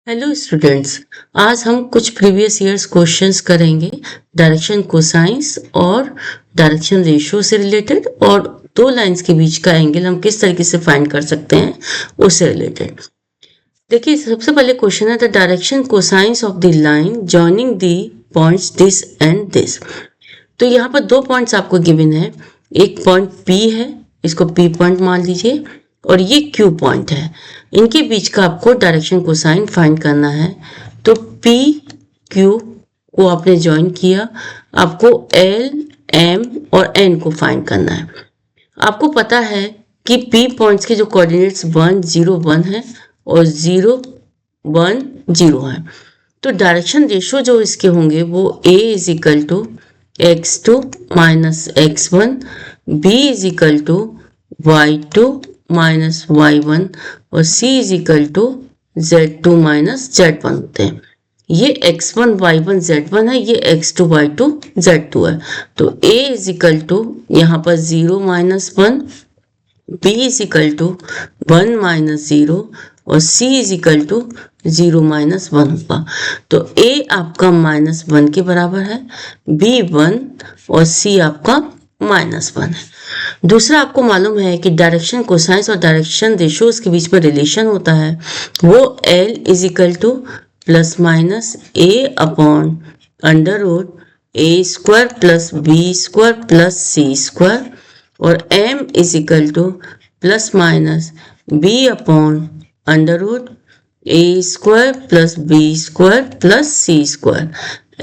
Hello students, आज हम कुछ प्रीवियस ईयर्स क्वेश्चंस करेंगे डायरेक्शन कोसाइंस और डायरेक्शन रेशियो से रिलेटेड, और दो लाइंस के बीच का एंगल हम किस तरीके से फाइंड कर सकते हैं उससे रिलेटेड। देखिए, सबसे पहले क्वेश्चन है the direction cosines of the line joining the points this and this. तो यहाँ पर दो पॉइंट्स आपको गिवन है, एक पॉइंट P है, इसको P पॉइंट मान लीजिए, और ये Q पॉइंट है। इनके बीच का आपको डायरेक्शन कोसाइन फाइंड करना है। तो P Q को आपने ज्वाइन किया, आपको L M और N को फाइंड करना है। आपको पता है कि P पॉइंट्स के जो कोऑर्डिनेट्स 1 0 1 है और 0 1 0 है। तो डायरेक्शन रेशियो जो इसके होंगे वो A is equal to x2 minus x1, b is equal to y2 minus y1 और c is equal to z2 minus z1 होते हैं। ये x1 y1 z1 है, ये x2 y2 z2 है। तो a इज इक्वल टू यहाँ पर 0 minus 1, b is equal to 1 minus 0 और c is equal to 0 minus 1 होगा। तो a आपका माइनस 1 के बराबर है, b 1 और c आपका माइनस 1 है। दूसरा, आपको मालूम है कि डायरेक्शन कोसाइंस और डायरेक्शन रेशियोज के बीच में रिलेशन होता है, वो L is equal to plus minus a upon under root a square plus b square plus c square, और m is equal to plus minus b upon under root a square plus b square plus c square,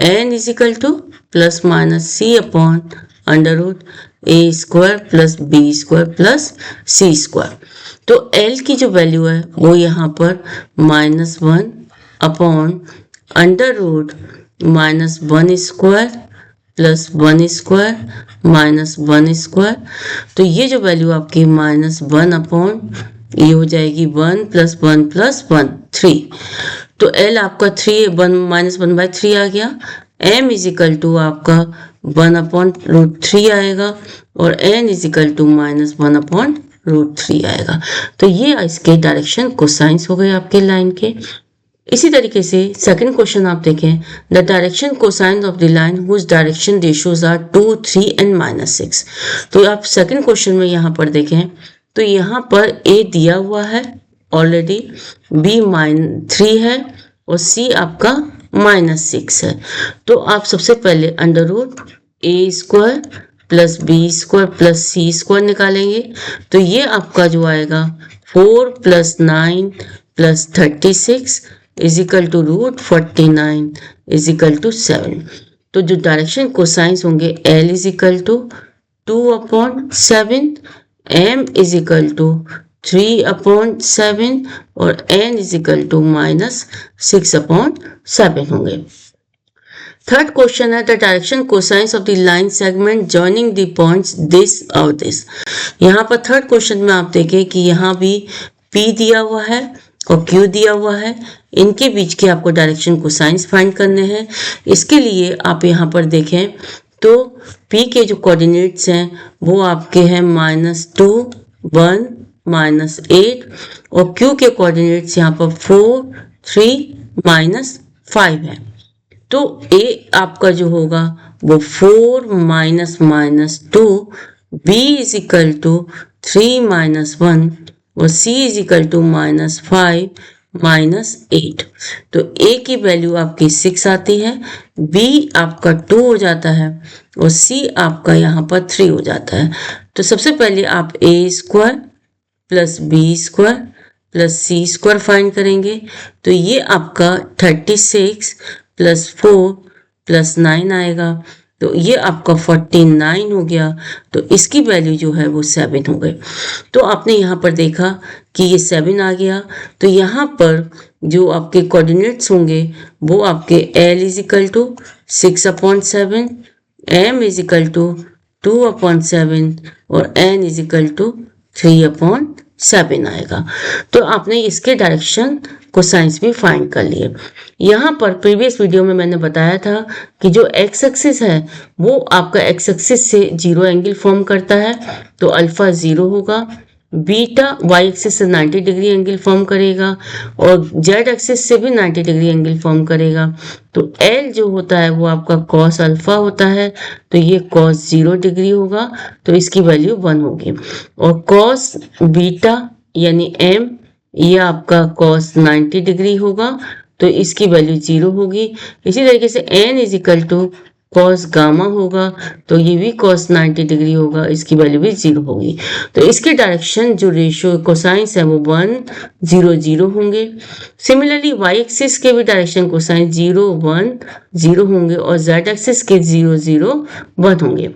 n is equal to plus minus c upon under root a square plus b square plus c square. तो l की जो value है वो यहाँ पर -1 upon under root -1 square plus 1 square minus 1 square. तो ये जो वैल्यू आपकी -1 अपॉन ये हो जाएगी 1 प्लस 1 प्लस 1 3। तो L आपका 3 -1/3 आ गया। M इज इक्वल टू आपका 1 अपॉन रूट 3 आएगा और n is equal to -1 upon root 3 आएगा। तो ये इसके डायरेक्शन कोसाइंस हो गए आपके लाइन के। इसी तरीके से सेकंड क्वेश्चन आप देखें, the direction cosine of the line whose direction ratios are 2 3 and -6। तो आप सेकंड क्वेश्चन में यहाँ पर देखें तो यहाँ पर a दिया हुआ है ऑलरेडी, b -3 है और c आपका -6 है। तो आप सबसे पहले under root a square plus b square plus c square निकालेंगे। तो ये आपका जो आएगा 4 + 9 + 36 is equal to root 49 is equal to 7। तो जो डायरेक्शन कोसाइंस होंगे L is equal to 2/7, M is equal to 3/7 और N इज इक्वल टू -6/7 होंगे। थर्ड क्वेश्चन है the direction cosines of the line segment joining the points this और this. यहाँ पर third question में आप देखें कि यहाँ भी P दिया हुआ है और Q दिया हुआ है, इनके बीच के आपको डायरेक्शन कोसाइंस फाइंड करने हैं। इसके लिए आप यहाँ पर देखें तो P के जो कोऑर्डिनेट्स हैं वो आपके हैं -2 1 -8 और Q के कोऑर्डिनेट्स यहाँ पर 4 3 -5 है। तो A आपका जो होगा वो 4 -2, B इज इक्वल टू 3 -1 और C इज इक्वल टू -5 -8। तो A की वैल्यू आपकी 6 आती है, B आपका 2 हो जाता है और C आपका यहाँ पर 3 हो जाता है। तो सबसे पहले आप A square plus B square plus C square find करेंगे। तो ये आपका 36 + 4 + 9 आएगा। तो ये आपका 49 हो गया। तो इसकी वैल्यू जो है वो 7 हो गई। तो आपने यहाँ पर देखा कि ये 7 आ गया। तो यहाँ पर जो आपके कोऑर्डिनेट्स होंगे वो आपके L is equal to 6/7, M is equal to 2/7 और N इज इक्वल टू 3/7 आएगा। तो आपने इसके डायरेक्शन कोसाइंस भी फाइंड कर लिए। यहाँ पर प्रीवियस वीडियो में मैंने बताया था कि जो एक्स एक्सिस है वो आपका एक्स एक्सिस से 0 एंगल फॉर्म करता है, तो अल्फा 0 होगा, बीटा वाई एक्सिस से 90 डिग्री एंगल फॉर्म करेगा और जेड एक्सिस से भी 90 डिग्री एंगल फॉर्म करेगा। तो एल जो होता है वो आपका कॉस अल्फा होता है, तो ये कॉस 0 डिग्री होगा, तो इसकी वैल्यू 1 होगी। और कॉस बीटा यानी एम, ये आपका कॉस 90 डिग्री होगा, तो इसकी वैल्यू 0 होगी। इसी तरीके से N is equal to cos gamma होगा, तो ये भी कॉस 90 डिग्री होगा, इसकी वैल्यू भी 0 होगी। तो इसके डायरेक्शन जो रेशियो कोसाइंस है वो 1 0 0 होंगे। सिमिलरली वाई एक्सिस के भी डायरेक्शन कोसाइन 0 1 0 होंगे और जेड एक्सिस के 0 0 1 होंगे।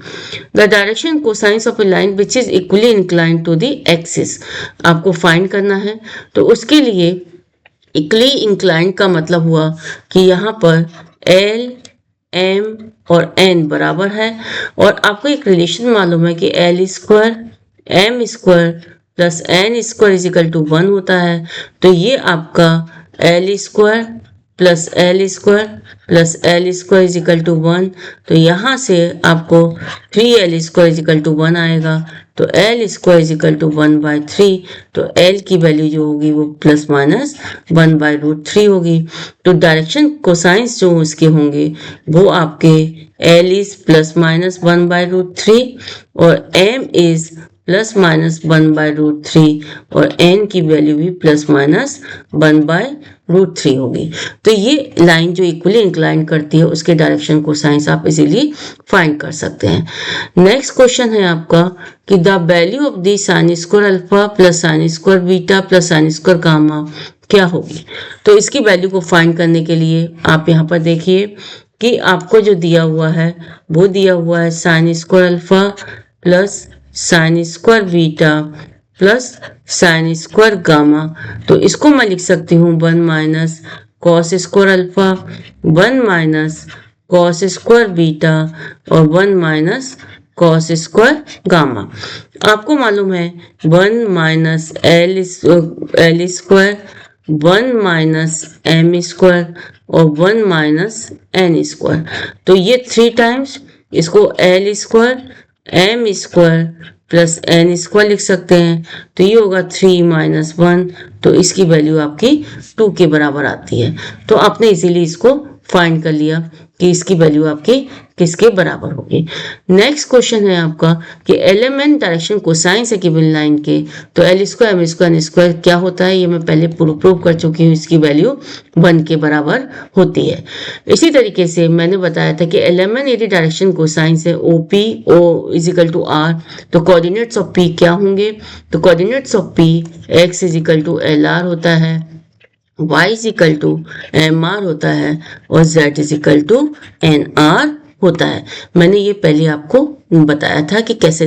The direction cosines of a line which is equally inclined to the axis आपको फाइंड करना है। तो उसके लिए इक्वली इंक्लाइंड का मतलब हुआ कि यहाँ पर एल एम और एन बराबर है और आपको एक रिलेशन मालूम है कि L square M square plus N square is equal to 1 होता है। तो ये आपका L square plus L square plus L square is equal to 1, तो यहाँ से आपको 3l square is equal to 1 आएगा। तो L square is equal to 1/3, तो एल की वैल्यू जो होगी वो प्लस माइनस 1/√3 होगी। तो डायरेक्शन कोसाइंस जो उसके होंगे वो आपके एल इज प्लस माइनस 1/√3 और एम इज प्लस माइनस 1/√3 और एन की वैल्यू भी प्लस माइनस 1/√3 होगी। तो ये लाइन जो इक्वली इंक्लाइन करती है उसके डायरेक्शन कोसाइंस आप इजीली फाइंड कर सकते हैं। नेक्स्ट क्वेश्चन है आपका कि the value of the sine square alpha plus sine square beta plus sine square gamma क्या होगी। तो इसकी वैल्यू को फाइंड करने के लिए आप यहाँ पर देखिए कि आपको जो दिया हुआ है वो दिया हुआ है sine square alpha plus sine square beta plus sine square gamma. तो इसको मैं लिख सकती हूँ 1 minus cos square alpha 1 minus cos square beta और 1 माइनस कॉस स्क्वायर गामा। आपको मालूम है 1 minus L square 1 minus M square और 1 माइनस एन स्क्वायर। तो ये 3 टाइम्स इसको L square M square plus N square लिख सकते हैं। तो ये होगा 3 माइनस 1, तो इसकी वैल्यू आपकी 2 के बराबर आती है। तो आपने इजीली इसको फाइंड कर लिया कि इसकी वैल्यू आपकी किसके बराबर होगी। नेक्स्ट क्वेश्चन है आपका कि एलिमेंट डायरेक्शन कोसाइंस है गिवन लाइन के, तो L square M square N square क्या होता है ये मैं पहले प्रूव कर चुकी हूँ, इसकी वैल्यू 1 के बराबर होती है। इसी तरीके से मैंने बताया था कि एलिमेंट यदि डायरेक्शन कोसाइंस है OP O is equal to R, तो कोऑर्डिनेट्स ऑफ पी क्या होंगे। तो coordinates of P X is equal to L R होता है, y is equal to M R होता है और z is equal to N R होता है। मैंने ये पहले आपको बताया था कि कैसे